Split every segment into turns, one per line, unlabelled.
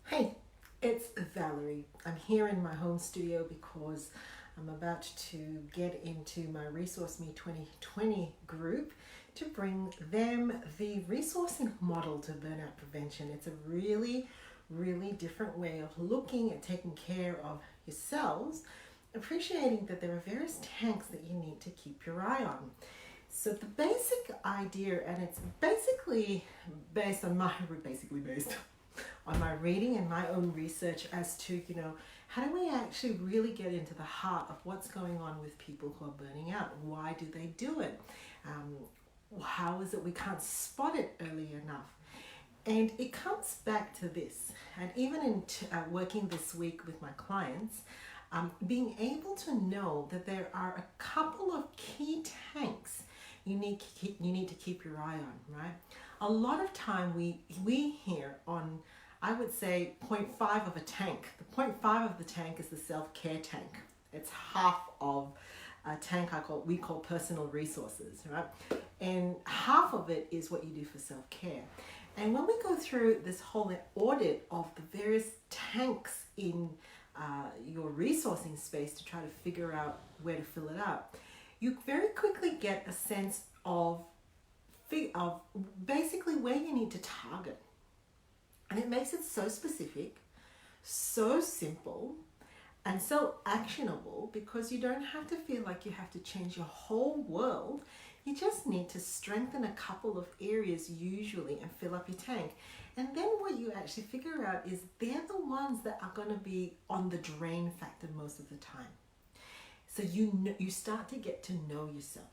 Hey, it's Valerie. I'm here in my home studio because I'm about to get into my Resource Me 2020 group to bring them the resourcing model to burnout prevention. It's a really different way of looking at taking care of yourselves, appreciating that there are various tanks that you need to keep your eye on. So the basic idea, and it's basically based on my reading and my own research as to, how do we actually really get into the heart of what's going on with people who are burning out? Why do they do it? How is it we can't spot it early enough? And it comes back to this, and even in working this week with my clients, being able to know that there are a couple of key tanks you need to keep your eye on, right? A lot of time we hear on, I would say, 0.5 of a tank. The 0.5 of the tank is the self-care tank. It's half of a tank we call personal resources, right? And half of it is what you do for self-care. And when we go through this whole audit of the various tanks in your resourcing space to try to figure out where to fill it up, you very quickly get a sense of basically where you need to target. And it makes it so specific, so simple, and so actionable, because you don't have to feel like you have to change your whole world. You just need to strengthen a couple of areas usually and fill up your tank. And then what you actually figure out is they're the ones that are going to be on the drain factor most of the time. So you start to get to know yourself.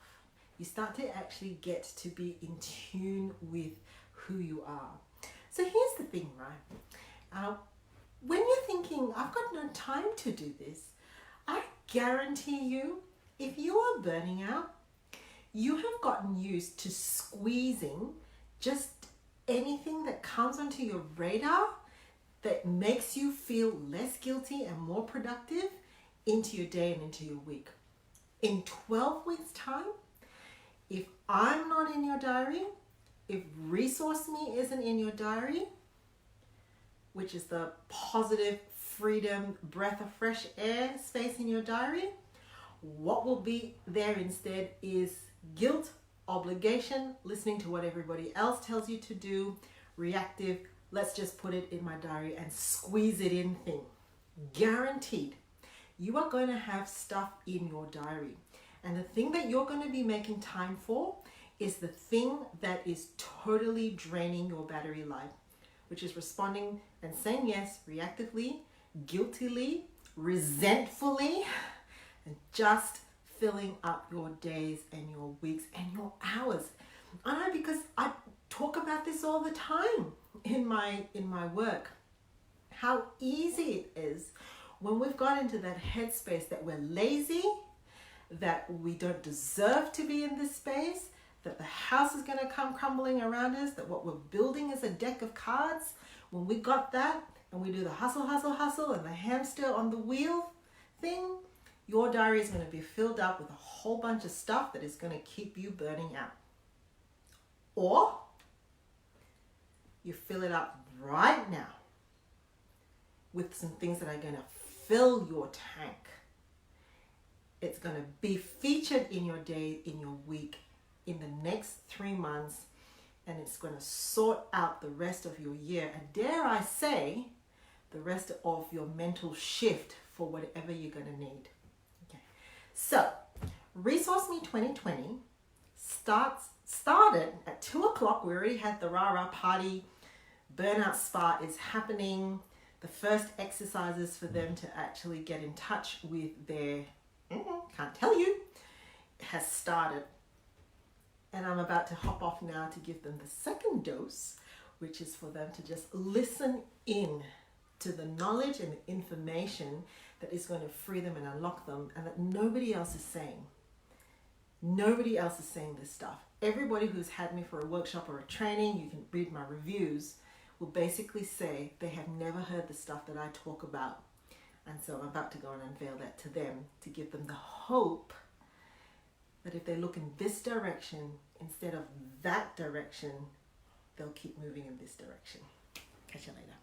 You start to actually get to be in tune with who you are. So here's the thing, right? When you're thinking, I've got no time to do this, I guarantee you, if you are burning out, you have gotten used to squeezing just anything that comes onto your radar that makes you feel less guilty and more productive into your day and into your week. In 12 weeks' time, if I'm not in your diary, if Resource Me isn't in your diary, which is the positive, freedom, breath of fresh air space in your diary, what will be there instead is guilt, obligation, listening to what everybody else tells you to do, reactive, let's just put it in my diary and squeeze it in thing. Guaranteed. You are going to have stuff in your diary. And the thing that you're going to be making time for is the thing that is totally draining your battery life, which is responding and saying yes reactively, guiltily, resentfully, and just filling up your days and your weeks and your hours. I know, because I talk about this all the time in my work, how easy it is when we've got into that headspace that we're lazy, that we don't deserve to be in this space, that the house is going to come crumbling around us, that what we're building is a deck of cards. When we got that and we do the hustle and the hamster on the wheel thing, your diary is going to be filled up with a whole bunch of stuff that is going to keep you burning out. Or you fill it up right now with some things that are going to fill your tank. It's going to be featured in your day, in your week, in the next 3 months, and it's going to sort out the rest of your year, and dare I say, the rest of your mental shift for whatever you're going to need. Okay. So, Resource Me 2020 started at 2 o'clock. We already had the rah-rah party. Burnout Spa is happening. The first exercises for them to actually get in touch with their, can't tell you, has started. And I'm about to hop off now to give them the second dose, which is for them to just listen in to the knowledge and the information that is going to free them and unlock them, and that nobody else is saying. Nobody else is saying this stuff. Everybody who's had me for a workshop or a training, you can read my reviews, will basically say they have never heard the stuff that I talk about. And so I'm about to go and unveil that to them, to give them the hope that if they look in this direction instead of that direction, they'll keep moving in this direction. Catch you later.